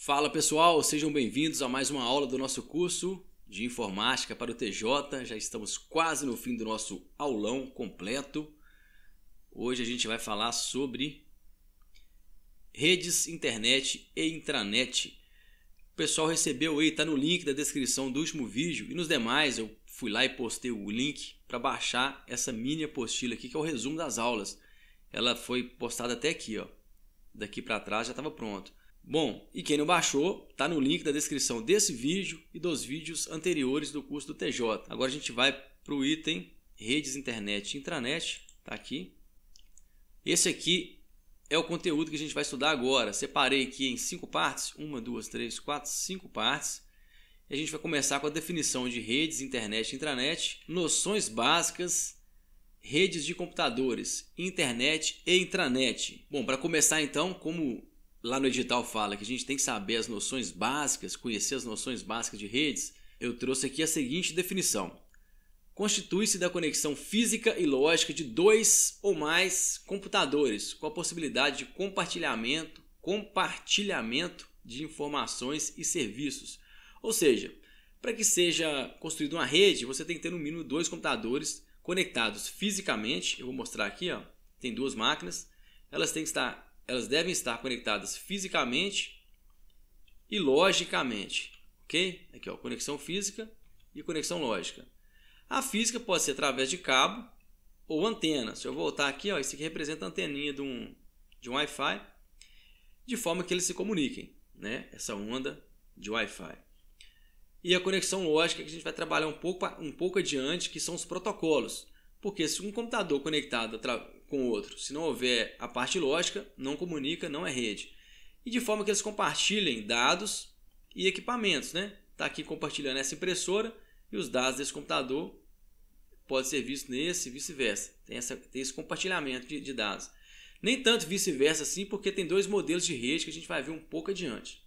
Fala pessoal, sejam bem-vindos a mais uma aula do nosso curso de Informática para o TJ. Já estamos quase no fim do nosso aulão completo. Hoje a gente vai falar sobre redes, internet e intranet. O pessoal recebeu aí, está no link da descrição do último vídeo, e nos demais eu fui lá e postei o link para baixar essa mini apostila aqui, que é o resumo das aulas. Ela foi postada até aqui, ó. Daqui para trás já estava pronto. Bom, e quem não baixou, tá no link da descrição desse vídeo e dos vídeos anteriores do curso do TJ. Agora a gente vai para o item redes, internet e intranet, tá aqui. Esse aqui é o conteúdo que a gente vai estudar agora. Separei aqui em 5 partes, 1, 2, 3, 4, 5 partes. E a gente vai começar com a definição de redes, internet e intranet, noções básicas, redes de computadores, internet e intranet. Bom, para começar então, como lá no edital fala que a gente tem que saber as noções básicas, conhecer as noções básicas de redes, eu trouxe aqui a seguinte definição. Constitui-se da conexão física e lógica de dois ou mais computadores, com a possibilidade de compartilhamento de informações e serviços. Ou seja, para que seja construída uma rede, você tem que ter no mínimo 2 computadores conectados fisicamente. Eu vou mostrar aqui, ó, tem 2 máquinas, elas devem estar conectadas fisicamente e logicamente, ok? Aqui, ó, conexão física e conexão lógica. A física pode ser através de cabo ou antena. Se eu voltar aqui, ó, isso aqui representa a anteninha de um Wi-Fi, de forma que eles se comuniquem, né? Essa onda de Wi-Fi. E a conexão lógica, que a gente vai trabalhar um pouco adiante, que são os protocolos. Porque se um computador conectado com o outro, se não houver a parte lógica, não comunica, não é rede. E de forma que eles compartilhem dados e equipamentos, né? Está aqui compartilhando essa impressora e os dados desse computador pode ser visto nesse e vice-versa. Tem esse compartilhamento de dados. Nem tanto vice-versa assim, porque tem 2 modelos de rede que a gente vai ver um pouco adiante.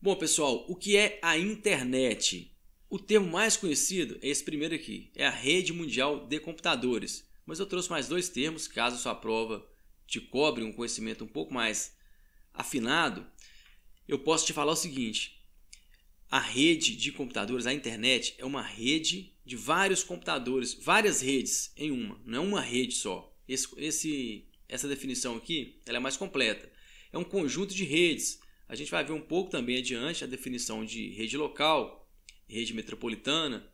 Bom, pessoal, o que é a internet? O termo mais conhecido é esse primeiro aqui, é a rede mundial de computadores. Mas eu trouxe mais 2 termos, caso sua prova te cobre um conhecimento um pouco mais afinado. Eu posso te falar o seguinte: a rede de computadores, a internet, é uma rede de vários computadores, várias redes em uma, não é uma rede só. Essa definição aqui ela é mais completa. É um conjunto de redes. A gente vai ver um pouco também adiante a definição de rede local, rede metropolitana.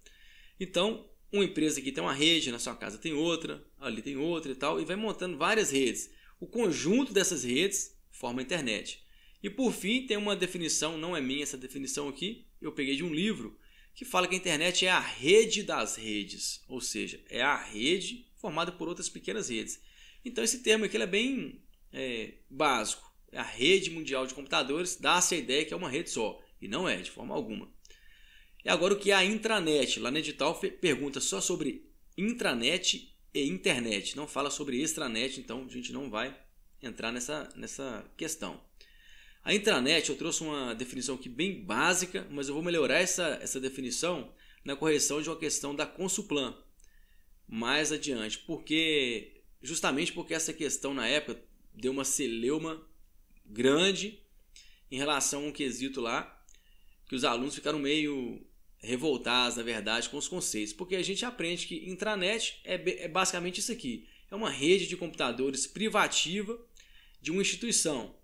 Então, uma empresa aqui tem uma rede, na sua casa tem outra, ali tem outra e tal, e vai montando várias redes. O conjunto dessas redes forma a internet. E por fim, tem uma definição, não é minha essa definição aqui, eu peguei de um livro, que fala que a internet é a rede das redes, ou seja, é a rede formada por outras pequenas redes. Então esse termo aqui ele é bem básico. É a rede mundial de computadores, dá-se a ideia que é uma rede só, e não é, de forma alguma. E agora o que é a intranet? Lá no edital pergunta só sobre intranet e internet, não fala sobre extranet, então a gente não vai entrar nessa questão. A intranet eu trouxe uma definição aqui bem básica, mas eu vou melhorar essa definição na correção de uma questão da Consulplan mais adiante, justamente porque essa questão na época deu uma celeuma grande em relação a um quesito lá, que os alunos ficaram meio revoltados, na verdade, com os conceitos, porque a gente aprende que intranet é basicamente isso aqui, é uma rede de computadores privativa de uma instituição,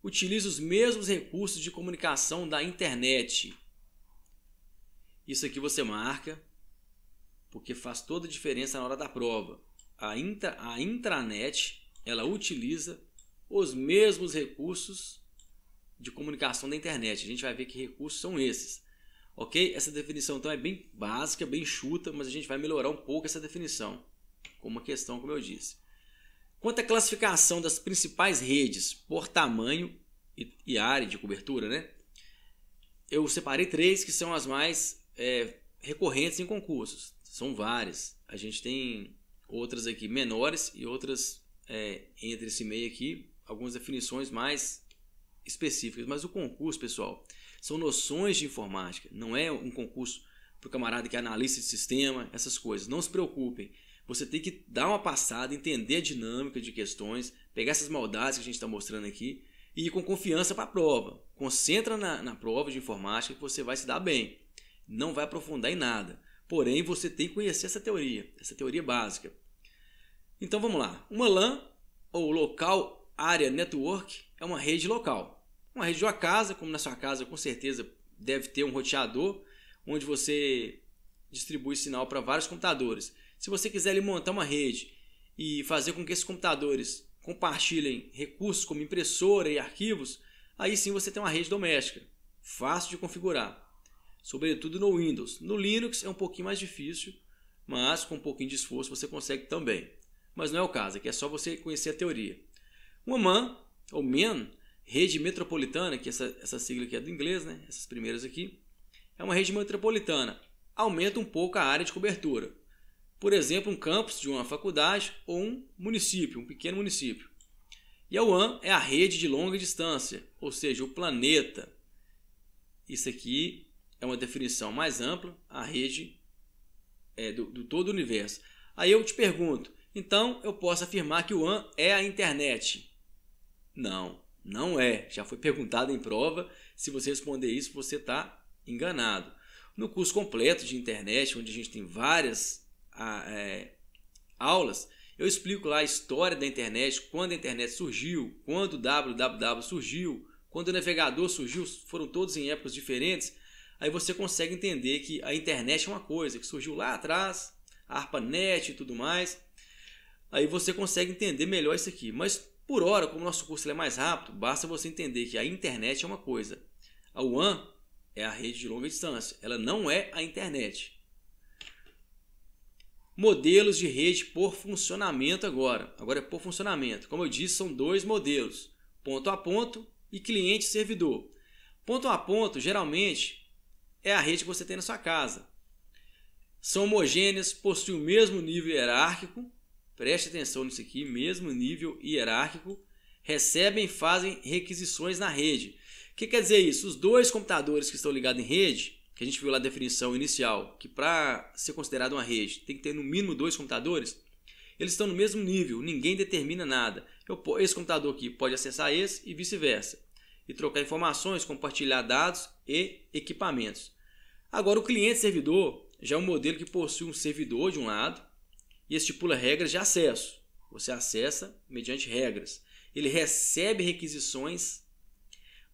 utiliza os mesmos recursos de comunicação da internet. Isso aqui você marca, porque faz toda a diferença na hora da prova. A intranet, ela utiliza os mesmos recursos de comunicação da internet. A gente vai ver que recursos são esses. Ok? Essa definição então é bem básica, bem chuta, mas a gente vai melhorar um pouco essa definição, com uma questão, como eu disse. Quanto à classificação das principais redes por tamanho e área de cobertura, né? Eu separei 3 que são as mais recorrentes em concursos. São várias. A gente tem outras aqui menores e outras entre esse meio aqui, algumas definições mais específicas. Mas o concurso, pessoal, são noções de informática. Não é um concurso para o camarada que é analista de sistema, essas coisas. Não se preocupem. Você tem que dar uma passada, entender a dinâmica de questões, pegar essas maldades que a gente está mostrando aqui e ir com confiança para a prova. Concentra na prova de informática que você vai se dar bem. Não vai aprofundar em nada. Porém, você tem que conhecer essa teoria básica. Então vamos lá. Uma LAN, ou Local Area Network, é uma rede local. Uma rede de uma casa, como na sua casa com certeza deve ter um roteador, onde você distribui sinal para vários computadores. Se você quiser ali montar uma rede e fazer com que esses computadores compartilhem recursos como impressora e arquivos, aí sim você tem uma rede doméstica, fácil de configurar, sobretudo no Windows. No Linux é um pouquinho mais difícil, mas com um pouquinho de esforço você consegue também. Mas não é o caso, aqui é só você conhecer a teoria. Uma MAN, ou MAN, rede metropolitana, que essa sigla aqui é do inglês, né? Essas primeiras aqui, é uma rede metropolitana, aumenta um pouco a área de cobertura. Por exemplo, um campus de uma faculdade ou um município, um pequeno município. E a WAN é a rede de longa distância, ou seja, o planeta. Isso aqui é uma definição mais ampla, a rede do todo o universo. Aí eu te pergunto, então eu posso afirmar que o WAN é a internet? Não, não é. Já foi perguntado em prova, se você responder isso você está enganado. No curso completo de internet, onde a gente tem várias aulas, eu explico lá a história da internet, quando a internet surgiu, quando o www surgiu, quando o navegador surgiu, foram todos em épocas diferentes. Aí você consegue entender que a internet é uma coisa que surgiu lá atrás, a ARPANET e tudo mais. Aí você consegue entender melhor isso aqui. Mas por hora, como o nosso curso é mais rápido, basta você entender que a internet é uma coisa. A WAN é a rede de longa distância, ela não é a internet. Modelos de rede por funcionamento agora é por funcionamento. Como eu disse, são dois modelos, ponto a ponto e cliente-servidor. Ponto a ponto, geralmente, é a rede que você tem na sua casa. São homogêneas, possuem o mesmo nível hierárquico, preste atenção nisso aqui, mesmo nível hierárquico, recebem e fazem requisições na rede. O que quer dizer isso? Os dois computadores que estão ligados em rede, que a gente viu lá a definição inicial, que para ser considerado uma rede tem que ter no mínimo dois computadores, eles estão no mesmo nível, ninguém determina nada. Esse computador aqui pode acessar esse e vice-versa, e trocar informações, compartilhar dados e equipamentos. Agora o cliente-servidor já é um modelo que possui um servidor de um lado e estipula regras de acesso. Você acessa mediante regras. Ele recebe requisições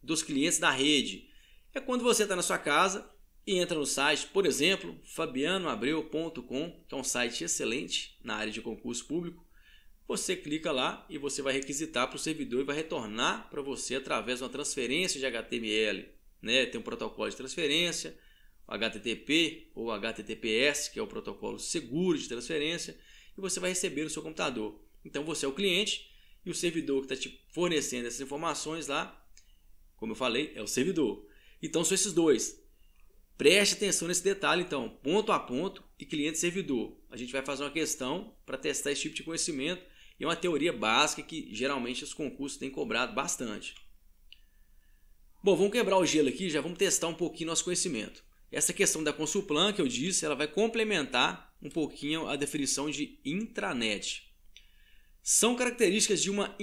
dos clientes da rede. É quando você está na sua casa e entra no site, por exemplo, fabianoabreu.com, que é um site excelente na área de concurso público. Você clica lá e você vai requisitar para o servidor e vai retornar para você através de uma transferência de HTML. Tem um protocolo de transferência, o HTTP ou HTTPS, que é o protocolo seguro de transferência, e você vai receber no seu computador. Então você é o cliente e o servidor que está te fornecendo essas informações lá, como eu falei, é o servidor. Então são esses dois. Preste atenção nesse detalhe, então, ponto a ponto e cliente-servidor. A gente vai fazer uma questão para testar esse tipo de conhecimento e é uma teoria básica que geralmente os concursos têm cobrado bastante. Bom, vamos quebrar o gelo aqui, já vamos testar um pouquinho nosso conhecimento. Essa questão da Consulplan que eu disse, ela vai complementar um pouquinho a definição de intranet. São características de uma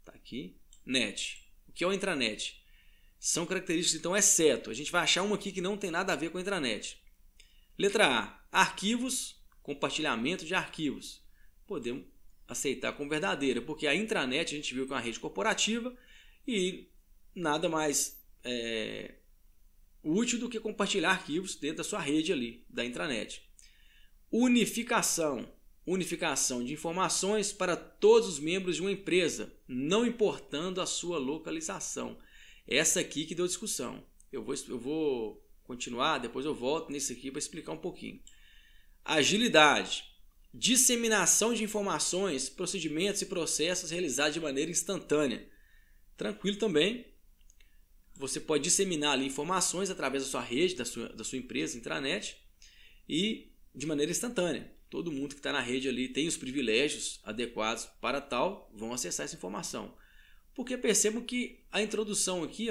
tá aqui, net. O que é o intranet? São características, então, exceto. A gente vai achar uma aqui que não tem nada a ver com a intranet. Letra A. Arquivos, compartilhamento de arquivos. Podemos aceitar como verdadeira, porque a intranet a gente viu que é uma rede corporativa e nada mais útil do que compartilhar arquivos dentro da sua rede ali, da intranet. Unificação. Unificação de informações para todos os membros de uma empresa, não importando a sua localização. Essa aqui que deu discussão. Eu vou continuar, depois eu volto nesse aqui para explicar um pouquinho. Agilidade. Disseminação de informações, procedimentos e processos realizados de maneira instantânea. Tranquilo também. Você pode disseminar ali informações através da sua rede, da sua empresa, intranet, e de maneira instantânea. Todo mundo que está na rede ali tem os privilégios adequados para tal, vão acessar essa informação. Porque percebam que a introdução aqui,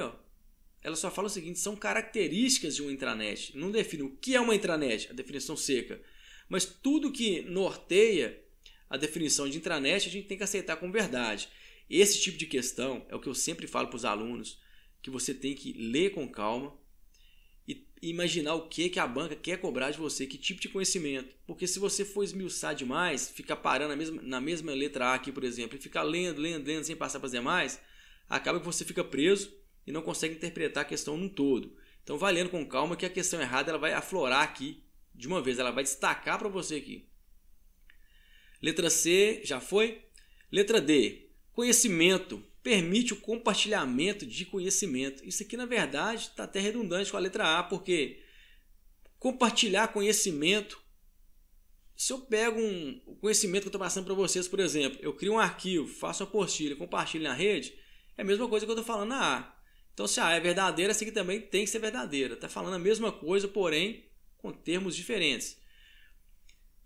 ela só fala o seguinte, são características de uma intranet. Não define o que é uma intranet, a definição seca. Mas tudo que norteia a definição de intranet a gente tem que aceitar como verdade. Esse tipo de questão é o que eu sempre falo para os alunos, que você tem que ler com calma e imaginar o que a banca quer cobrar de você, que tipo de conhecimento. Porque se você for esmiuçar demais, ficar parando na mesma letra A aqui, por exemplo, e ficar lendo sem passar para as demais, acaba que você fica preso e não consegue interpretar a questão num todo. Então vai lendo com calma que a questão errada ela vai aflorar aqui de uma vez, ela vai destacar para você aqui. Letra C, já foi? Letra D, conhecimento. Permite o compartilhamento de conhecimento. Isso aqui, na verdade, está até redundante com a letra A, porque compartilhar conhecimento, se eu pego o conhecimento que eu estou passando para vocês, por exemplo, eu crio um arquivo, faço uma apostila, compartilho na rede, é a mesma coisa que eu estou falando na A. Então, se a A é verdadeira, essa aqui também tem que ser verdadeira. Está falando a mesma coisa, porém, com termos diferentes.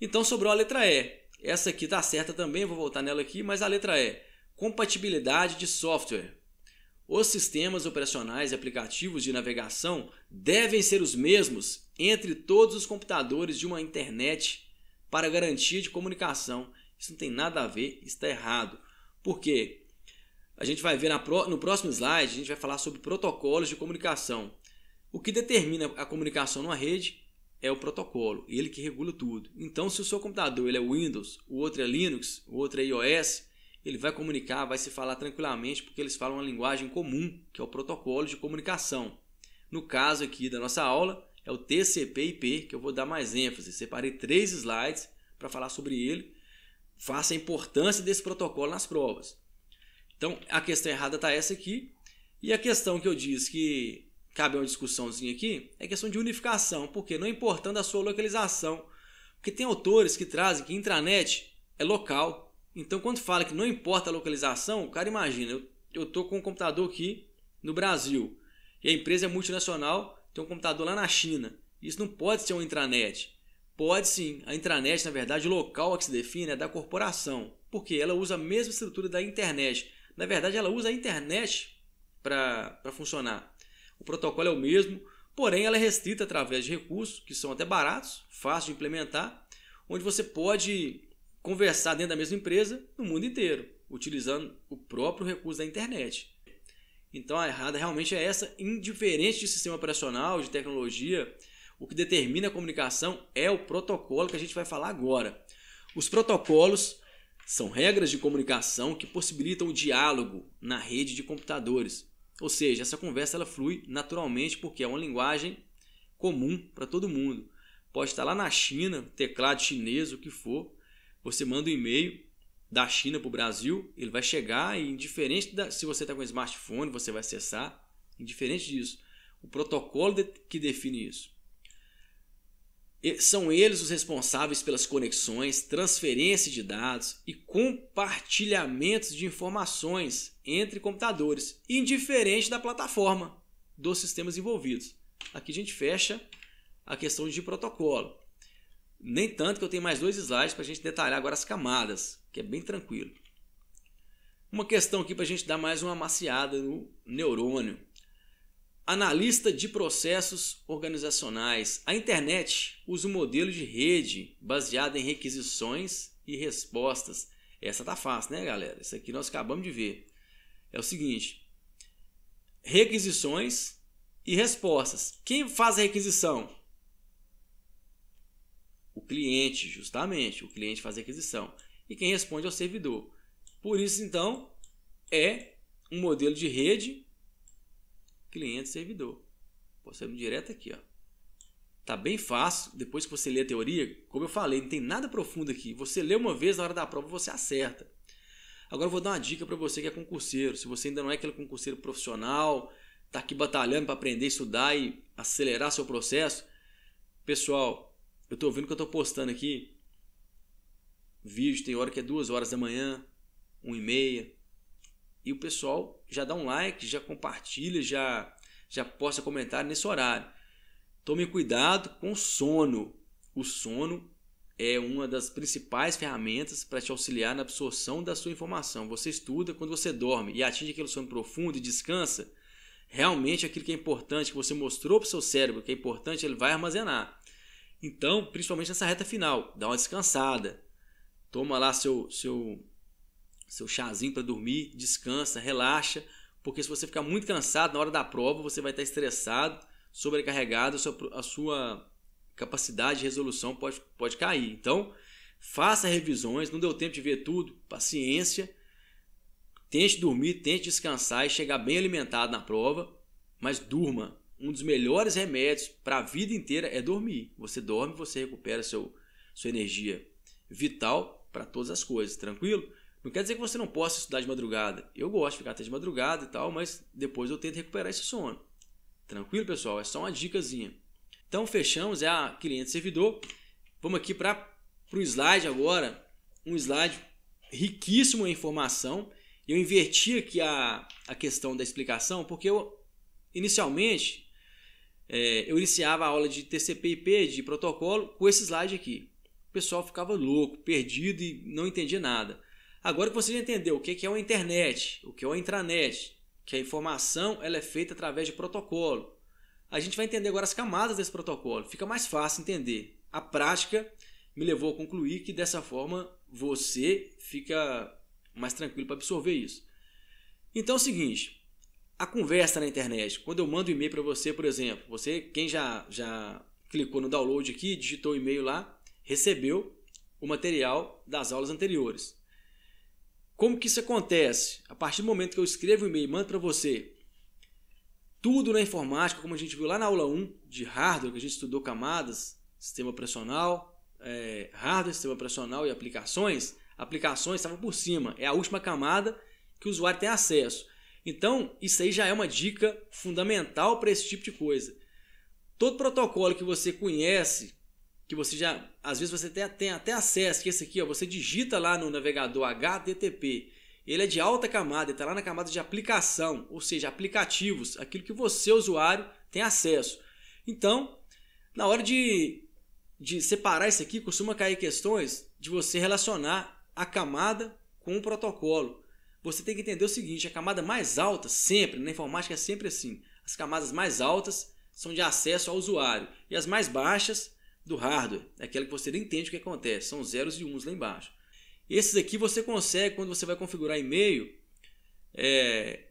Então, sobrou a letra E. Essa aqui está certa também, vou voltar nela aqui, mas a letra E. Compatibilidade de software. Os sistemas operacionais e aplicativos de navegação devem ser os mesmos entre todos os computadores de uma internet para garantia de comunicação. Isso não tem nada a ver, está errado. Por quê? A gente vai ver no próximo slide, a gente vai falar sobre protocolos de comunicação. O que determina a comunicação numa rede é o protocolo, ele que regula tudo. Então, se o seu computador ele é Windows, o outro é Linux, o outro é iOS, ele vai comunicar, vai se falar tranquilamente, porque eles falam uma linguagem comum, que é o protocolo de comunicação. No caso aqui da nossa aula, é o TCP/IP, que eu vou dar mais ênfase. Separei 3 slides para falar sobre ele. Faça a importância desse protocolo nas provas. Então, a questão errada está essa aqui. E a questão que eu disse que cabe uma discussãozinha aqui é a questão de unificação, porque não importando a sua localização. Porque tem autores que trazem que intranet é local. Então, quando fala que não importa a localização, o cara imagina, eu estou com um computador aqui no Brasil e a empresa é multinacional, tem um computador lá na China. Isso não pode ser uma intranet. Pode sim. A intranet, na verdade, o local a que se define é da corporação, porque ela usa a mesma estrutura da internet. Na verdade, ela usa a internet para funcionar. O protocolo é o mesmo, porém ela é restrita através de recursos que são até baratos, fáceis de implementar, onde você pode conversar dentro da mesma empresa no mundo inteiro, utilizando o próprio recurso da internet. Então a errada realmente é essa, indiferente de sistema operacional, de tecnologia, o que determina a comunicação é o protocolo que a gente vai falar agora. Os protocolos são regras de comunicação que possibilitam o diálogo na rede de computadores. Ou seja, essa conversa ela flui naturalmente porque é uma linguagem comum para todo mundo. Pode estar lá na China, teclado chinês, o que for. Você manda um e-mail da China para o Brasil, ele vai chegar e indiferente se você está com um smartphone, você vai acessar, indiferente disso. O protocolo que define isso. São eles os responsáveis pelas conexões, transferência de dados e compartilhamentos de informações entre computadores, indiferente da plataforma dos sistemas envolvidos. Aqui a gente fecha a questão de protocolo. Nem tanto que eu tenho mais 2 slides para a gente detalhar agora as camadas, que é bem tranquilo. Uma questão aqui para a gente dar mais uma amaciada no neurônio. Analista de processos organizacionais. A internet usa um modelo de rede baseado em requisições e respostas. Essa tá fácil, né, galera? Isso aqui nós acabamos de ver. É o seguinte: requisições e respostas. Quem faz a requisição? O cliente, justamente. O cliente faz a requisição. E quem responde é o servidor. Por isso, então, é um modelo de rede cliente-servidor. Passamos direto aqui, ó. Tá bem fácil. Depois que você lê a teoria, como eu falei, não tem nada profundo aqui. Você lê uma vez, na hora da prova você acerta. Agora eu vou dar uma dica para você que é concurseiro. Se você ainda não é aquele concurseiro profissional, tá aqui batalhando para aprender, estudar e acelerar seu processo. Pessoal, eu tô vendo que eu tô postando aqui vídeo, tem hora que é 2 horas da manhã, 1h30. E o pessoal já dá um like, já compartilha, já posta comentário nesse horário. Tome cuidado com o sono. O sono é uma das principais ferramentas para te auxiliar na absorção da sua informação. Você estuda, quando você dorme e atinge aquele sono profundo e descansa, realmente aquilo que é importante, que você mostrou para o seu cérebro que é importante, ele vai armazenar. Então, principalmente nessa reta final, dá uma descansada. toma lá seu chazinho para dormir, descansa, relaxa, porque se você ficar muito cansado na hora da prova, você vai estar estressado, sobrecarregado, a sua capacidade de resolução pode cair. Então, faça revisões, não deu tempo de ver tudo, paciência, tente dormir, tente descansar e chegar bem alimentado na prova, mas durma. Um dos melhores remédios para a vida inteira é dormir. Você dorme, você recupera sua energia vital para todas as coisas, tranquilo? Não quer dizer que você não possa estudar de madrugada. Eu gosto de ficar até de madrugada e tal, mas depois eu tento recuperar esse sono. Tranquilo, pessoal? É só uma dicasinha. Então, fechamos, é a cliente-servidor. Vamos aqui para o slide agora. Um slide riquíssimo em informação. Eu inverti aqui a questão da explicação, porque inicialmente, eu iniciava a aula de TCP/IP, de protocolo, com esse slide aqui. O pessoal ficava louco, perdido e não entendia nada. Agora que você já entendeu o que é uma internet, o que é uma intranet, que a informação ela é feita através de protocolo, a gente vai entender agora as camadas desse protocolo. Fica mais fácil entender. A prática me levou a concluir que dessa forma você fica mais tranquilo para absorver isso. Então é o seguinte, a conversa na internet, quando eu mando um e-mail para você, por exemplo, quem já clicou no download aqui, digitou o e-mail lá, recebeu o material das aulas anteriores. Como que isso acontece? A partir do momento que eu escrevo o e-mail e mando para você, tudo na informática, como a gente viu lá na aula 1 de hardware, que a gente estudou camadas, sistema operacional, hardware, sistema operacional e aplicações estavam por cima. É a última camada que o usuário tem acesso. Então, isso aí já é uma dica fundamental para esse tipo de coisa. Todo protocolo que você conhece, que você já, às vezes você tem até acesso, que esse aqui, ó, você digita lá no navegador HTTP, ele é de alta camada, está lá na camada de aplicação, ou seja, aplicativos, aquilo que você, usuário, tem acesso. Então, na hora de separar isso aqui, costuma cair questões de você relacionar a camada com o protocolo. Você tem que entender o seguinte, a camada mais alta, sempre, na informática é sempre assim, as camadas mais altas são de acesso ao usuário e as mais baixas do hardware, é aquela que você nem entende o que acontece, são zeros e uns lá embaixo. Esses aqui você consegue, quando você vai configurar e-mail,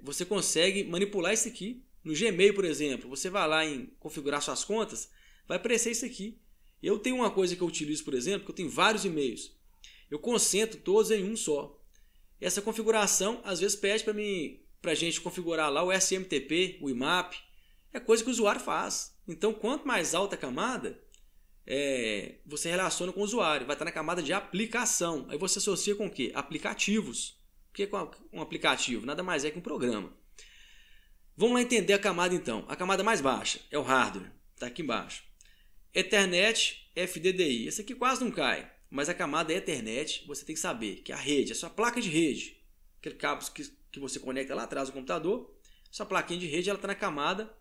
você consegue manipular isso aqui. No Gmail, por exemplo, você vai lá em configurar suas contas, vai aparecer isso aqui. Eu tenho uma coisa que eu utilizo, por exemplo, que eu tenho vários e-mails. Eu concentro todos em um só. Essa configuração, às vezes, pede para a gente configurar lá o SMTP, o IMAP. É coisa que o usuário faz. Então, quanto mais alta a camada, você relaciona com o usuário. Vai estar na camada de aplicação. Aí você associa com o quê? Aplicativos. O que é um aplicativo? Nada mais é que um programa. Vamos lá entender a camada então. A camada mais baixa é o hardware. Está aqui embaixo. Ethernet, FDDI. Esse aqui quase não cai. Mas a camada Ethernet, você tem que saber que a rede, a sua placa de rede, aquele cabo que você conecta lá atrás do computador, sua plaquinha de rede está na camada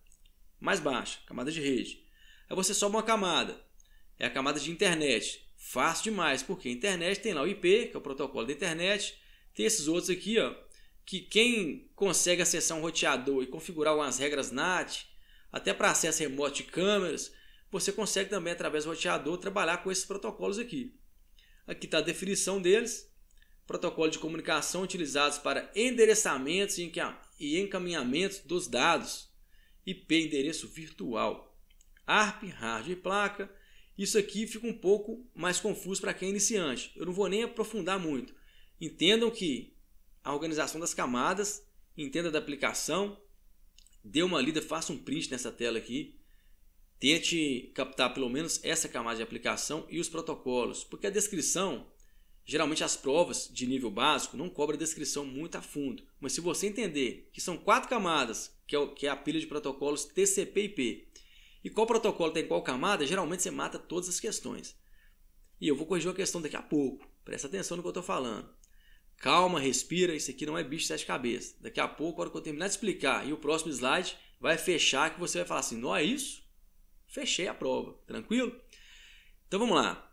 mais baixa, camada de rede. Aí você sobe uma camada, é a camada de internet. Fácil demais, porque a internet tem lá o IP, que é o protocolo da internet, tem esses outros aqui, ó, que quem consegue acessar um roteador e configurar algumas regras NAT, até para acesso remoto de câmeras, você consegue também, através do roteador, trabalhar com esses protocolos aqui. Aqui está a definição deles. Protocolo de comunicação utilizados para endereçamentos e encaminhamentos dos dados. IP, endereço virtual. ARP, hardware e placa. Isso aqui fica um pouco mais confuso para quem é iniciante. Eu não vou nem aprofundar muito. Entendam que a organização das camadas, entenda da aplicação, dê uma lida, faça um print nessa tela aqui. Tente captar pelo menos essa camada de aplicação e os protocolos, porque a descrição, geralmente as provas de nível básico não cobram descrição muito a fundo, mas se você entender que são 4 camadas, que é a pilha de protocolos TCP/IP, e qual protocolo tem qual camada, geralmente você mata todas as questões. E eu vou corrigir uma questão daqui a pouco, presta atenção no que eu estou falando. Calma, respira, isso aqui não é bicho de 7 cabeças. Daqui a pouco, na hora que eu terminar de explicar e o próximo slide vai fechar, que você vai falar assim, não é isso? Fechei a prova, tranquilo? Então vamos lá.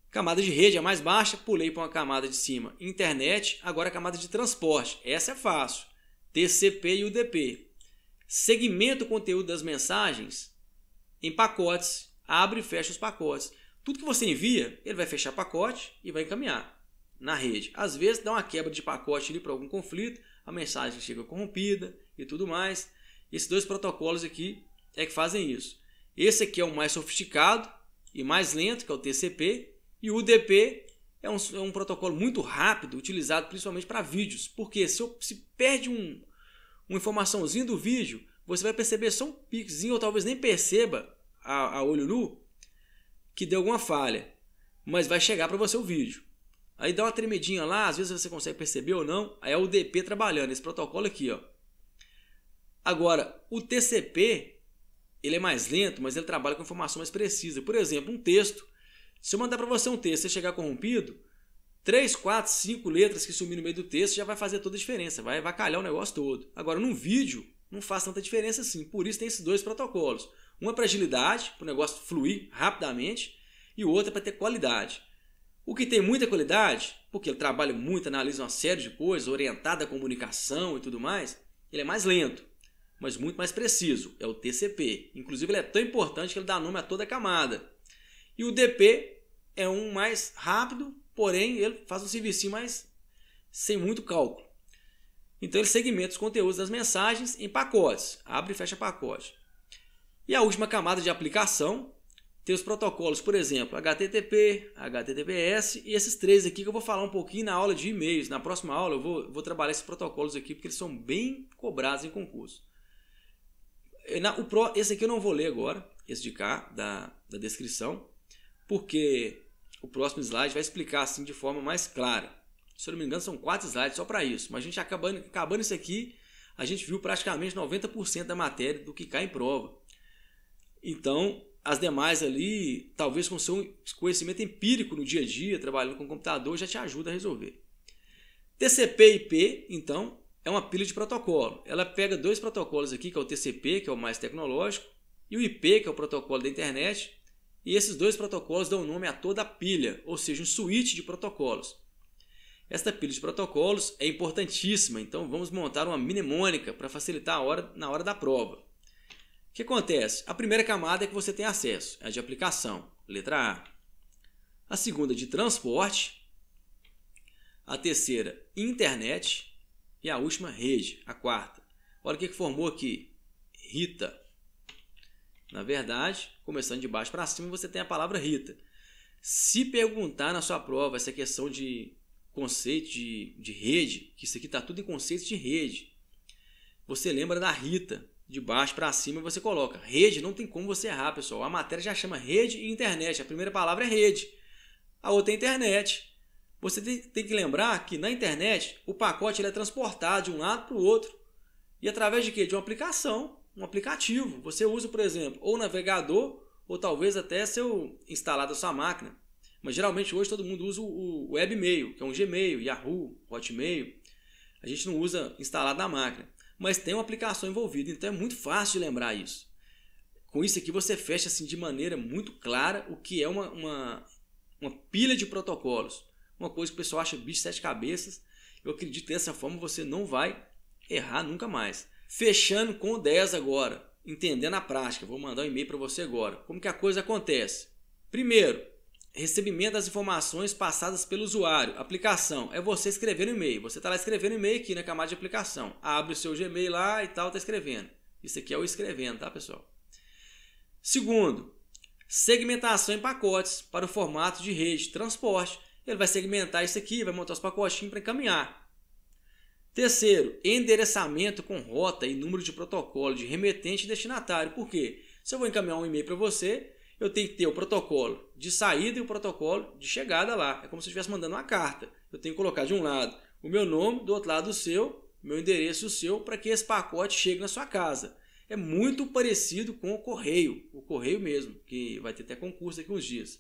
Camada de rede é a mais baixa, pulei para uma camada de cima. Internet, agora a camada de transporte. Essa é fácil. TCP e UDP. Segmenta o conteúdo das mensagens em pacotes. Abre e fecha os pacotes. Tudo que você envia, ele vai fechar pacote e vai encaminhar. na rede. Às vezes dá uma quebra de pacote ali para algum conflito, a mensagem chega corrompida e tudo mais. Esses dois protocolos aqui é que fazem isso. Esse aqui é o mais sofisticado e mais lento, que é o TCP, e o UDP é um protocolo muito rápido, utilizado principalmente para vídeos, porque se perde uma informaçãozinha do vídeo, você vai perceber só um piquezinho, ou talvez nem perceba a olho nu que deu alguma falha, mas vai chegar para você o vídeo. Aí dá uma tremedinha lá, às vezes você consegue perceber ou não, aí é o UDP trabalhando, esse protocolo aqui, ó. Agora, o TCP, ele é mais lento, mas ele trabalha com informação mais precisa. Por exemplo, um texto. Se eu mandar para você um texto e você chegar corrompido, 3, 4, 5 letras que sumir no meio do texto já vai fazer toda a diferença, vai avacalhar o negócio todo. Agora, num vídeo, não faz tanta diferença assim. Por isso tem esses dois protocolos. Um é para agilidade, para o negócio fluir rapidamente, e o outro é para ter qualidade. O que tem muita qualidade, porque ele trabalha muito, analisa uma série de coisas, orientado à comunicação e tudo mais, ele é mais lento, mas muito mais preciso. É o TCP. Inclusive, ele é tão importante que ele dá nome a toda a camada. E o UDP é um mais rápido, porém ele faz um serviço mais sem muito cálculo. Então ele segmenta os conteúdos das mensagens em pacotes, abre e fecha pacote. E a última camada de aplicação tem os protocolos, por exemplo, HTTP, HTTPS e esses três aqui que eu vou falar um pouquinho na aula de e-mails. Na próxima aula eu vou trabalhar esses protocolos aqui porque eles são bem cobrados em concurso. Esse aqui eu não vou ler agora, esse de cá, da descrição, porque o próximo slide vai explicar assim de forma mais clara. Se eu não me engano, são 4 slides só para isso. Mas a gente acabando isso aqui, a gente viu praticamente 90% da matéria do que cai em prova. Então, as demais ali, talvez com seu conhecimento empírico no dia a dia, trabalhando com computador, já te ajuda a resolver. TCP/IP, então, é uma pilha de protocolo. Ela pega dois protocolos aqui, que é o TCP, que é o mais tecnológico, e o IP, que é o protocolo da internet. E esses dois protocolos dão nome a toda a pilha, ou seja, um suíte de protocolos. Esta pilha de protocolos é importantíssima, então vamos montar uma mnemônica para facilitar na hora da prova. O que acontece? A primeira camada é que você tem acesso, é a de aplicação, letra A. A segunda de transporte. A terceira, internet. E a última, rede, a quarta. Olha o que formou aqui, Rita. Na verdade, começando de baixo para cima, você tem a palavra Rita. Se perguntar na sua prova essa questão de conceito de rede, que isso aqui está tudo em conceito de rede, você lembra da Rita. De baixo para cima você coloca. Rede não tem como você errar, pessoal. A matéria já chama rede e internet. A primeira palavra é rede. A outra é internet. Você tem que lembrar que na internet o pacote ele é transportado de um lado para o outro. E através de quê? De uma aplicação, um aplicativo. Você usa, por exemplo, ou navegador, ou talvez até seu instalado na sua máquina. Mas geralmente hoje todo mundo usa o webmail, que é um Gmail, Yahoo, Hotmail. A gente não usa instalado na máquina. Mas tem uma aplicação envolvida, então é muito fácil de lembrar isso. Com isso aqui você fecha assim, de maneira muito clara o que é uma pilha de protocolos. Uma coisa que o pessoal acha bicho de 7 cabeças. Eu acredito que dessa forma você não vai errar nunca mais. Fechando com o 10 agora, entendendo a prática. Vou mandar um e-mail para você agora. Como que a coisa acontece? Primeiro, recebimento das informações passadas pelo usuário. Aplicação é você escrevendo e-mail. Você está lá escrevendo e-mail aqui na camada de aplicação. Abre o seu Gmail lá e tal, está escrevendo. Isso aqui é o escrevendo, tá, pessoal? Segundo, segmentação em pacotes para o formato de rede, transporte. Ele vai segmentar isso aqui, vai montar os pacotinhos para encaminhar. Terceiro, endereçamento com rota e número de protocolo de remetente e destinatário. Por quê? Se eu vou encaminhar um e-mail para você, eu tenho que ter o protocolo de saída e o protocolo de chegada lá. É como se eu estivesse mandando uma carta. Eu tenho que colocar de um lado o meu nome, do outro lado o seu, meu endereço o seu, para que esse pacote chegue na sua casa. É muito parecido com o correio mesmo, que vai ter até concurso daqui uns dias.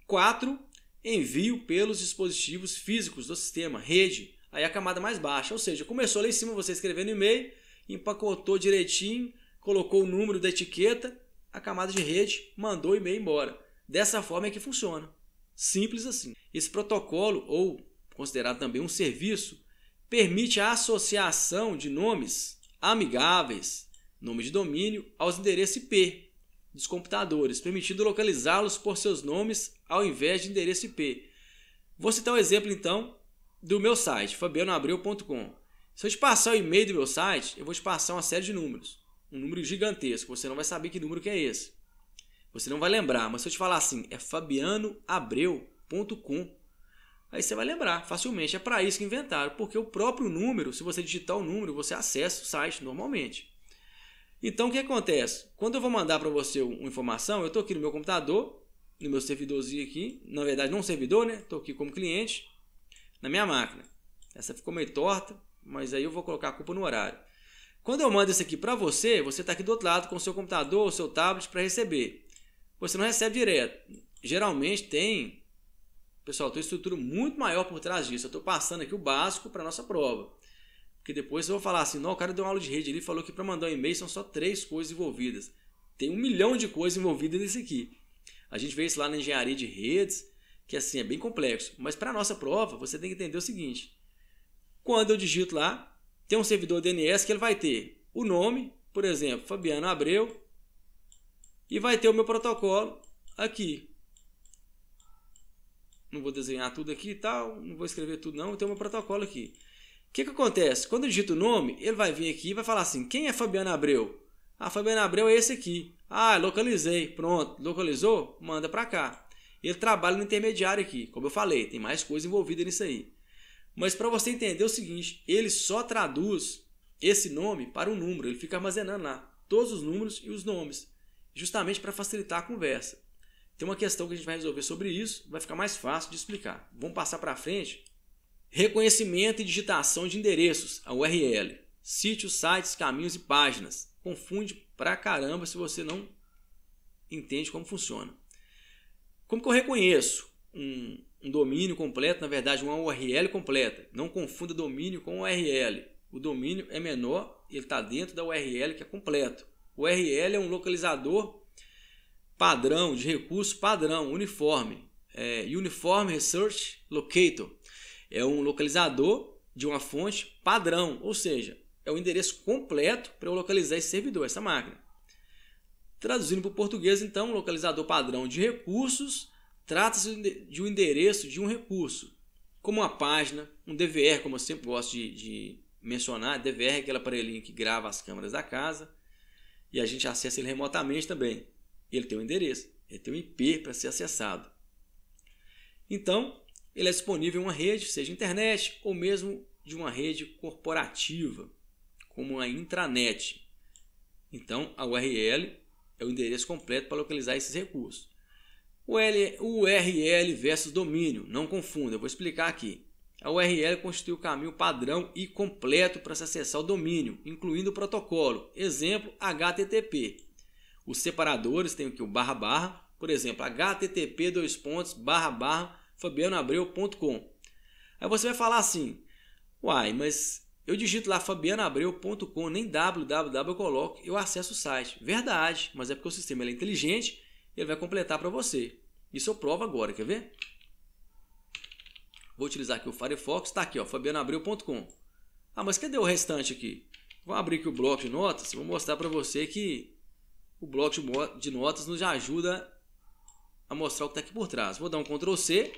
4. Envio pelos dispositivos físicos do sistema, rede, aí a camada mais baixa. Ou seja, começou lá em cima você escrevendo e-mail, empacotou direitinho, colocou o número da etiqueta, a camada de rede mandou o e-mail embora. Dessa forma é que funciona. Simples assim. Esse protocolo, ou considerado também um serviço, permite a associação de nomes amigáveis, nome de domínio, aos endereços IP dos computadores, permitindo localizá-los por seus nomes ao invés de endereço IP. Vou citar um exemplo então do meu site, fabianoabreu.com. Se eu te passar o e-mail do meu site, eu vou te passar uma série de números. Um número gigantesco, você não vai saber que número que é esse. Você não vai lembrar, mas se eu te falar assim, é fabianoabreu.com, aí você vai lembrar facilmente. É para isso que inventaram, porque o próprio número, se você digitar o número, você acessa o site normalmente. Então o que acontece? Quando eu vou mandar para você uma informação, eu estou aqui no meu computador, no meu servidorzinho aqui, na verdade não servidor, né? Estou aqui como cliente, na minha máquina. Essa ficou meio torta, mas aí eu vou colocar a culpa no horário. Quando eu mando isso aqui para você, você está aqui do outro lado com o seu computador ou seu tablet para receber. Você não recebe direto. Geralmente tem, pessoal, tem uma estrutura muito maior por trás disso. Eu estou passando aqui o básico para a nossa prova. Porque depois eu vou falar assim, não, o cara deu uma aula de rede ali, falou que para mandar um e-mail são só 3 coisas envolvidas. Tem 1 milhão de coisas envolvidas nisso aqui. A gente vê isso lá na engenharia de redes, que assim é bem complexo. Mas para a nossa prova, você tem que entender o seguinte. Quando eu digito lá, tem um servidor DNS que ele vai ter o nome, por exemplo, Fabiano Abreu, e vai ter o meu protocolo aqui. Não vou desenhar tudo aqui e tal, não vou escrever tudo não, tem o meu protocolo aqui. O que acontece? Quando eu digito o nome, ele vai vir aqui e vai falar assim, quem é Fabiano Abreu? Ah, Fabiano Abreu é esse aqui. Ah, localizei. Pronto, localizou? Manda para cá. Ele trabalha no intermediário aqui, como eu falei, tem mais coisa envolvida nisso aí. Mas para você entender o seguinte, ele só traduz esse nome para um número, ele fica armazenando lá todos os números e os nomes, justamente para facilitar a conversa. Tem uma questão que a gente vai resolver sobre isso, vai ficar mais fácil de explicar. Vamos passar para frente. Reconhecimento e digitação de endereços, a URL. Sítios, sites, caminhos e páginas. Confunde pra caramba se você não entende como funciona. Como que eu reconheço um domínio completo, na verdade uma URL completa? Não confunda domínio com URL. O domínio é menor, ele está dentro da URL que é completo. O URL é um localizador padrão, de recurso padrão, uniforme. Uniform Research Locator. É um localizador de uma fonte padrão, ou seja, é o endereço completo para eu localizar esse servidor, essa máquina. Traduzindo para o português, então, localizador padrão de recursos, trata-se de um endereço de um recurso, como uma página, um DVR, como eu sempre gosto de mencionar. DVR é aquele aparelhinho que grava as câmeras da casa e a gente acessa ele remotamente também. Ele tem um endereço, ele tem um IP para ser acessado. Então, ele é disponível em uma rede, seja internet ou mesmo de uma rede corporativa, como a intranet. Então, a URL é o endereço completo para localizar esses recursos. URL versus domínio, não confunda, eu vou explicar aqui. A URL constitui o caminho padrão e completo para se acessar o domínio, incluindo o protocolo. Exemplo, HTTP. Os separadores têm aqui o //, por exemplo, http://fabianoabreu.com. Aí você vai falar assim, uai, mas eu digito lá fabianoabreu.com, nem www eu coloco, eu acesso o site. Verdade, mas é porque o sistema é inteligente, ele vai completar para você. Isso eu provo agora, quer ver? Vou utilizar aqui o Firefox, está aqui, ó, fabianoabreu.com. Ah, mas cadê o restante aqui? Vou abrir aqui o bloco de notas e vou mostrar para você que o bloco de notas nos ajuda a mostrar o que está aqui por trás. Vou dar um Ctrl C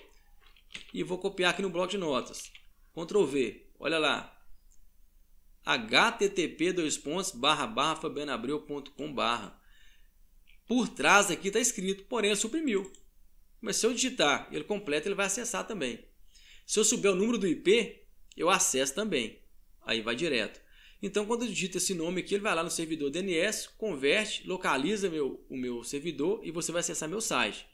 e vou copiar aqui no bloco de notas. Ctrl V, olha lá. http://fabianoabreu.com/. Por trás aqui está escrito, porém ele suprimiu. Mas se eu digitar ele completo, ele vai acessar também. Se eu souber o número do IP, eu acesso também. Aí vai direto. Então, quando eu digito esse nome aqui, ele vai lá no servidor DNS, converte, localiza o meu servidor e você vai acessar meu site,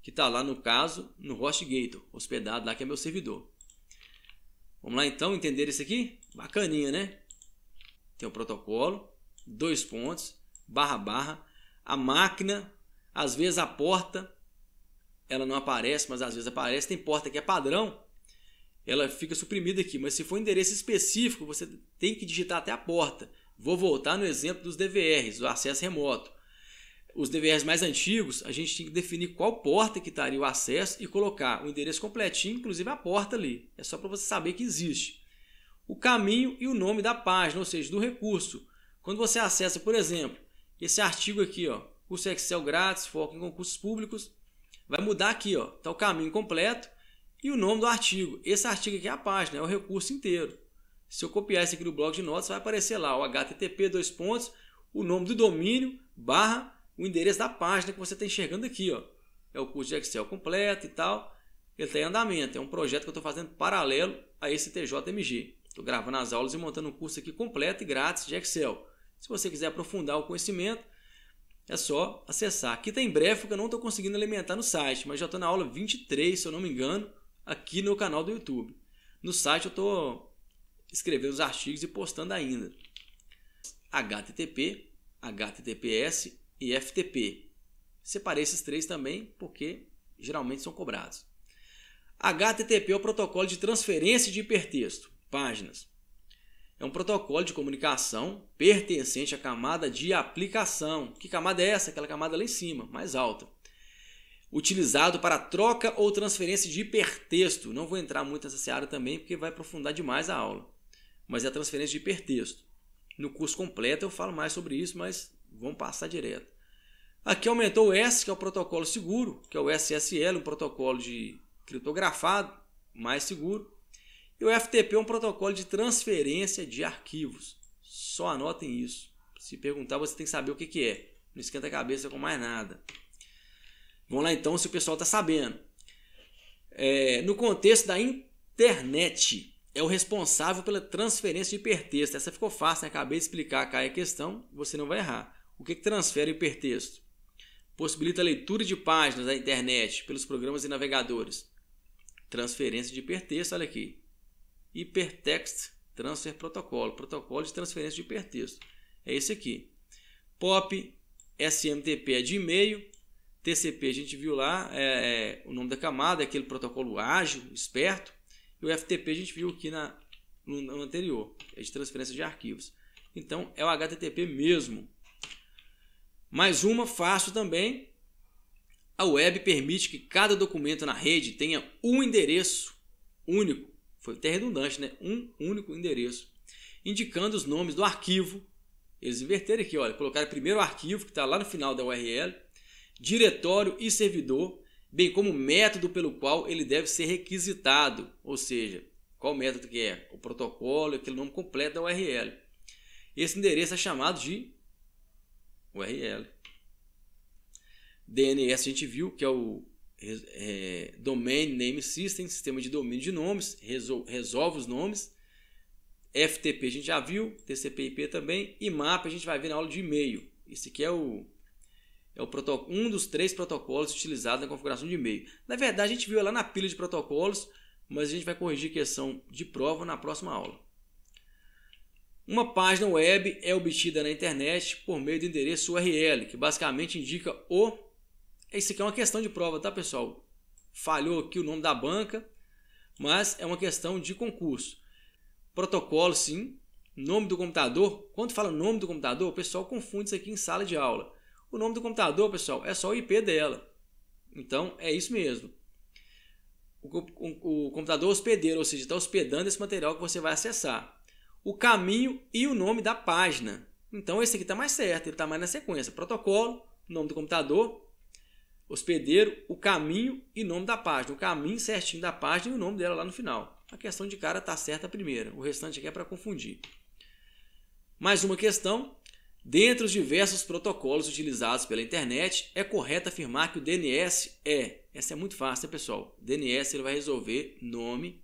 que está lá, no caso, no HostGator, hospedado lá, que é meu servidor. Vamos lá então entender isso aqui? Bacaninha, né? Tem o protocolo, 2 pontos, //, a máquina, às vezes a porta, ela não aparece, mas às vezes aparece. Tem porta que é padrão, ela fica suprimida aqui, mas se for um endereço específico, você tem que digitar até a porta. Vou voltar no exemplo dos DVRs, do acesso remoto. Os DVRs mais antigos, a gente tinha que definir qual porta que estaria o acesso e colocar o endereço completinho, inclusive a porta ali. É só para você saber que existe. O caminho e o nome da página, ou seja, do recurso. Quando você acessa, por exemplo, esse artigo aqui, ó, curso Excel grátis, foco em concursos públicos, vai mudar aqui, ó, tá o caminho completo e o nome do artigo. Esse artigo aqui é a página, é o recurso inteiro. Se eu copiar isso aqui no bloco de notas, vai aparecer lá o http, o nome do domínio, / o endereço da página que você está enxergando aqui. Ó. É o curso de Excel completo e tal. Ele está em andamento. É um projeto que eu estou fazendo paralelo a esse TJMG. Estou gravando as aulas e montando um curso aqui completo e grátis de Excel. Se você quiser aprofundar o conhecimento, é só acessar. Aqui está em breve, porque eu não estou conseguindo alimentar no site, mas já estou na aula 23, se eu não me engano, aqui no canal do YouTube. No site eu estou escrevendo os artigos e postando ainda. HTTP, HTTPS e FTP. Separei esses três também porque geralmente são cobrados. HTTP é o protocolo de transferência de hipertexto, páginas. É um protocolo de comunicação pertencente à camada de aplicação. Que camada é essa? Aquela camada lá em cima, mais alta. Utilizado para troca ou transferência de hipertexto. Não vou entrar muito nessa seara também porque vai aprofundar demais a aula. Mas é a transferência de hipertexto. No curso completo eu falo mais sobre isso, mas vamos passar direto. Aqui aumentou o S, que é o protocolo seguro, que é o SSL, um protocolo de criptografado, mais seguro. E o FTP é um protocolo de transferência de arquivos. Só anotem isso. Se perguntar, você tem que saber o que é. Não esquenta a cabeça com mais nada. Vamos lá então, se o pessoal está sabendo. No contexto da internet, é o responsável pela transferência de hipertexto. Essa ficou fácil, né? Acabei de explicar cá a questão, você não vai errar. O que transfere hipertexto? Possibilita a leitura de páginas da internet pelos programas e navegadores. Transferência de hipertexto, olha aqui. Hypertext Transfer Protocol, protocolo de transferência de hipertexto. É esse aqui. POP, SMTP é de e-mail, TCP a gente viu lá, o nome da camada, é aquele protocolo ágil, esperto. E o FTP a gente viu aqui no anterior, é de transferência de arquivos. Então é o HTTP mesmo. Mais uma, fácil também. A web permite que cada documento na rede tenha um endereço único. Foi até redundante, né? Um único endereço. Indicando os nomes do arquivo. Eles inverteram aqui, olha. Colocaram primeiro o arquivo, que está lá no final da URL. Diretório e servidor. Bem como o método pelo qual ele deve ser requisitado. Ou seja, qual método que é? O protocolo, aquele nome completo da URL. Esse endereço é chamado de URL. DNS a gente viu que é o Domain Name System, sistema de domínio de nomes, resolve os nomes. FTP a gente já viu, TCP/IP também, e MAP a gente vai ver na aula de e-mail. Esse aqui é um dos 3 protocolos utilizados na configuração de e-mail. Na verdade a gente viu lá na pilha de protocolos, mas a gente vai corrigir questão de prova na próxima aula. Uma página web é obtida na internet por meio do endereço URL, que basicamente indica Isso aqui é uma questão de prova, tá, pessoal? Falhou aqui o nome da banca, mas é uma questão de concurso. Protocolo, sim. Nome do computador. Quando fala nome do computador, o pessoal confunde isso aqui em sala de aula. O nome do computador, pessoal, é só o IP dela. Então, é isso mesmo. O computador hospedeiro, ou seja, está hospedando esse material que você vai acessar. O caminho e o nome da página. Então, esse aqui está mais certo, ele está mais na sequência. Protocolo, nome do computador, hospedeiro, o caminho e nome da página. O caminho certinho da página e o nome dela lá no final. A questão de cara está certa a primeira. O restante aqui é para confundir. Mais uma questão. Dentre os diversos protocolos utilizados pela internet, é correto afirmar que o DNS Essa é muito fácil, né, pessoal? O DNS ele vai resolver nome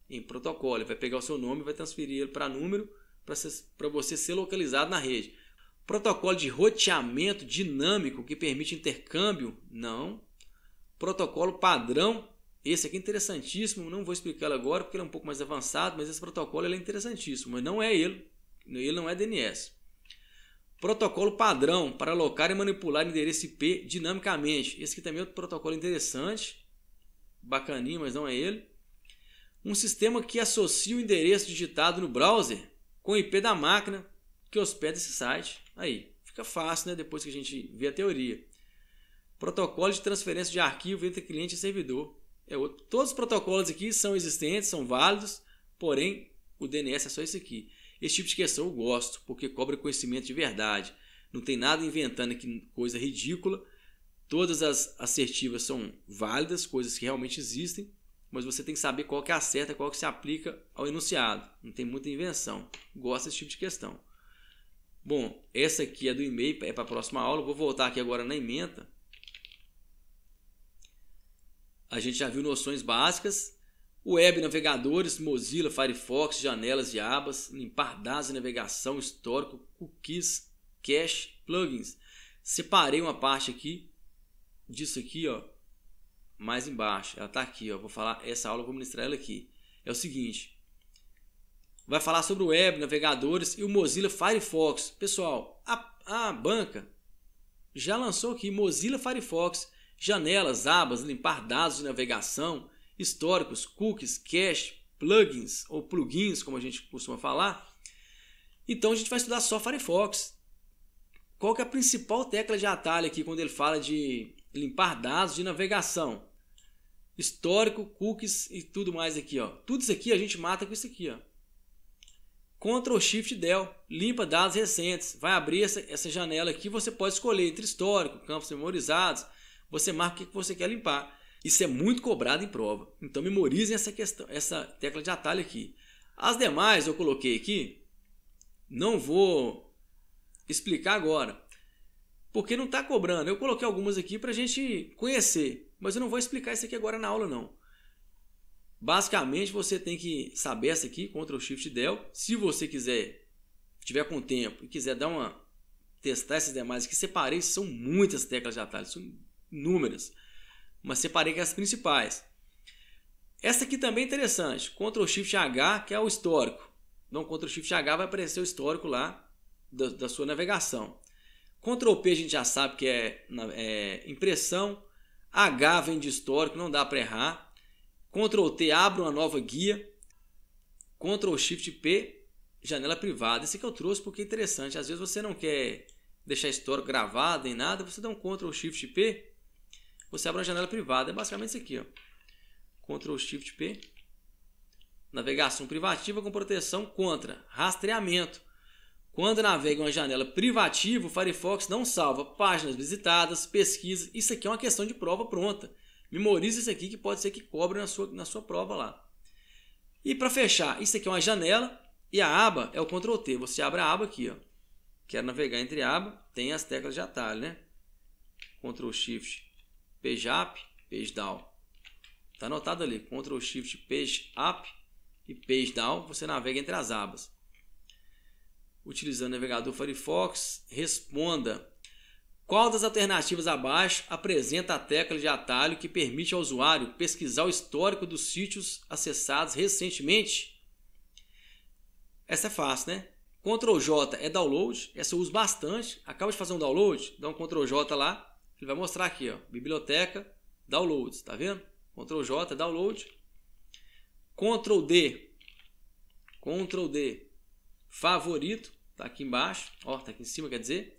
em protocolo. Ele vai pegar o seu nome e vai transferir ele para número para você ser localizado na rede. Protocolo de roteamento dinâmico que permite intercâmbio? Não. Protocolo padrão? Esse aqui é interessantíssimo. Não vou explicá-lo agora porque ele é um pouco mais avançado, mas esse protocolo ele é interessantíssimo. Mas não é ele. Ele não é DNS. Protocolo padrão para alocar e manipular endereço IP dinamicamente. Esse aqui também é outro protocolo interessante. Bacaninho, mas não é ele. Um sistema que associa o endereço digitado no browser com o IP da máquina que hospeda esse site. Aí, fica fácil, né? Depois que a gente vê a teoria. Protocolo de transferência de arquivo entre cliente e servidor. Todos os protocolos aqui são existentes, são válidos, porém o DNS é só esse aqui. Esse tipo de questão eu gosto, porque cobra conhecimento de verdade. Não tem nada inventando aqui coisa ridícula. Todas as assertivas são válidas, coisas que realmente existem. mas você tem que saber qual que é a certa, qual que se aplica ao enunciado. Não tem muita invenção. Gosto desse tipo de questão. Bom, essa aqui é do e-mail, é para a próxima aula. Vou voltar aqui agora na ementa. A gente já viu noções básicas. Web, navegadores, Mozilla, Firefox, janelas e abas, limpar dados de navegação, histórico, cookies, cache, plugins. Separei uma parte aqui disso aqui, ó, mais embaixo. Ela está aqui, ó. Vou falar essa aula, eu vou ministrar ela aqui. É o seguinte: vai falar sobre o web, navegadores e o Mozilla Firefox. Pessoal, a banca já lançou aqui Mozilla Firefox, janelas, abas, limpar dados de navegação, históricos, cookies, cache, plugins ou plugins, como a gente costuma falar. Então a gente vai estudar só Firefox. Qual que é a principal tecla de atalho aqui quando ele fala de limpar dados de navegação? Histórico, cookies e tudo mais aqui, ó. Tudo isso aqui a gente mata com isso aqui, ó. Ctrl Shift Del, limpa dados recentes. Vai abrir essa janela aqui, você pode escolher entre histórico, campos memorizados. Você marca o que você quer limpar. Isso é muito cobrado em prova. Então memorizem essa questão, essa tecla de atalho aqui. As demais eu coloquei aqui, não vou explicar agora, porque não está cobrando. Eu coloquei algumas aqui para a gente conhecer, mas eu não vou explicar isso aqui agora na aula não. Basicamente você tem que saber essa aqui, Ctrl Shift Del. Se você quiser, tiver com tempo e quiser testar essas demais aqui, separei, são muitas teclas de atalho, são inúmeras, mas separei que as principais. Essa aqui também é interessante, Ctrl Shift H, que é o histórico. Então Ctrl Shift H vai aparecer o histórico lá da sua navegação. Ctrl P a gente já sabe que é impressão. H vem de histórico, não dá para errar. Ctrl T abre uma nova guia. Ctrl Shift P, janela privada. Esse aqui eu trouxe porque é interessante. Às vezes você não quer deixar histórico gravado em nada, você dá um Ctrl Shift P, você abre uma janela privada. É basicamente isso aqui, ó. Ctrl Shift P. Navegação privativa com proteção contra rastreamento. Quando navega uma janela privativa, o Firefox não salva páginas visitadas, pesquisas. Isso aqui é uma questão de prova pronta. Memorize isso aqui que pode ser que cobre na sua prova lá. E para fechar, isso aqui é uma janela e a aba é o Ctrl T. Você abre a aba aqui, ó. Quero navegar entre aba, tem as teclas de atalho, né? Ctrl Shift Page Up, Page Down. Está anotado ali, Ctrl Shift Page Up e Page Down, você navega entre as abas. Utilizando o navegador Firefox, responda: qual das alternativas abaixo apresenta a tecla de atalho que permite ao usuário pesquisar o histórico dos sítios acessados recentemente? Essa é fácil, né? Ctrl J é download, essa eu uso bastante. Acaba de fazer um download, dá um Ctrl J lá, ele vai mostrar aqui, ó, biblioteca, downloads, tá vendo? Ctrl J, download. Ctrl D, favorito, tá aqui embaixo, ó, tá aqui em cima, quer dizer.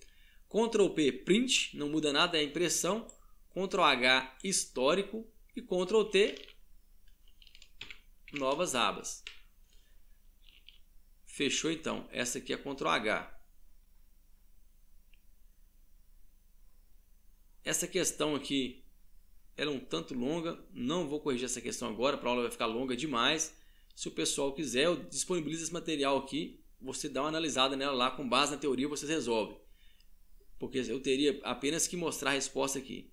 Ctrl P, print, não muda nada, é impressão. Ctrl H, histórico. E Ctrl T, novas abas. Fechou então, essa aqui é Ctrl H. Essa questão aqui, ela é um tanto longa, não vou corrigir essa questão agora, a aula vai ficar longa demais. Se o pessoal quiser, eu disponibilizo esse material aqui, você dá uma analisada nela lá, com base na teoria vocês resolvem. Porque eu teria apenas que mostrar a resposta aqui.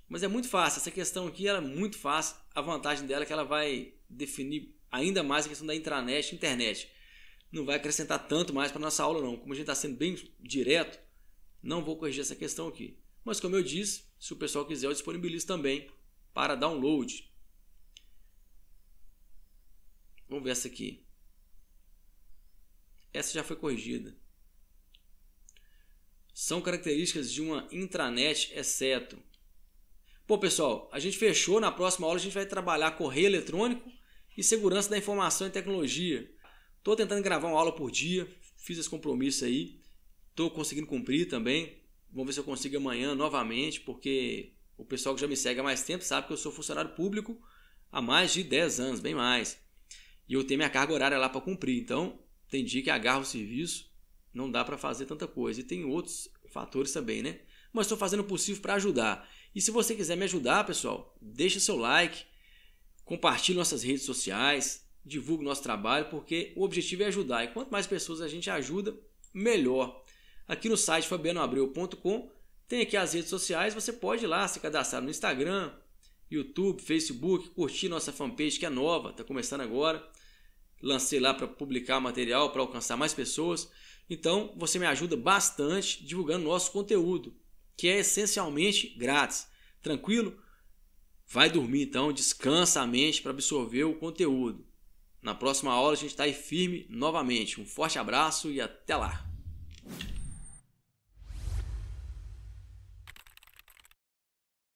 Mas é muito fácil, essa questão aqui ela é muito fácil. A vantagem dela é que ela vai definir ainda mais a questão da intranet e internet. Não vai acrescentar tanto mais para a nossa aula não. Como a gente está sendo bem direto, não vou corrigir essa questão aqui. Mas como eu disse, se o pessoal quiser, eu disponibilizo também para download. Vamos ver essa aqui. Essa já foi corrigida. São características de uma intranet, exceto. Bom, pessoal, a gente fechou. Na próxima aula a gente vai trabalhar correio eletrônico e segurança da informação e tecnologia. Estou tentando gravar uma aula por dia, fiz esse compromisso aí. Estou conseguindo cumprir também. Vamos ver se eu consigo amanhã novamente, porque o pessoal que já me segue há mais tempo sabe que eu sou funcionário público há mais de 10 anos, bem mais. E eu tenho minha carga horária lá para cumprir. Então, tem dia que agarro o serviço, não dá para fazer tanta coisa. E tem outros fatores também, né? Mas estou fazendo o possível para ajudar. E se você quiser me ajudar, pessoal, deixa seu like, Compartilhe nossas redes sociais, divulgue nosso trabalho, porque o objetivo é ajudar. E quanto mais pessoas a gente ajuda, melhor. Aqui no site fabianoabreu.com tem aqui as redes sociais, você pode ir lá se cadastrar no Instagram, YouTube, Facebook, curtir nossa fanpage que é nova, está começando agora. Lancei lá para publicar material, para alcançar mais pessoas. Então você me ajuda bastante divulgando nosso conteúdo, que é essencialmente grátis. Tranquilo? Vai dormir então, descansa a mente para absorver o conteúdo. Na próxima aula a gente está aí firme novamente. Um forte abraço e até lá!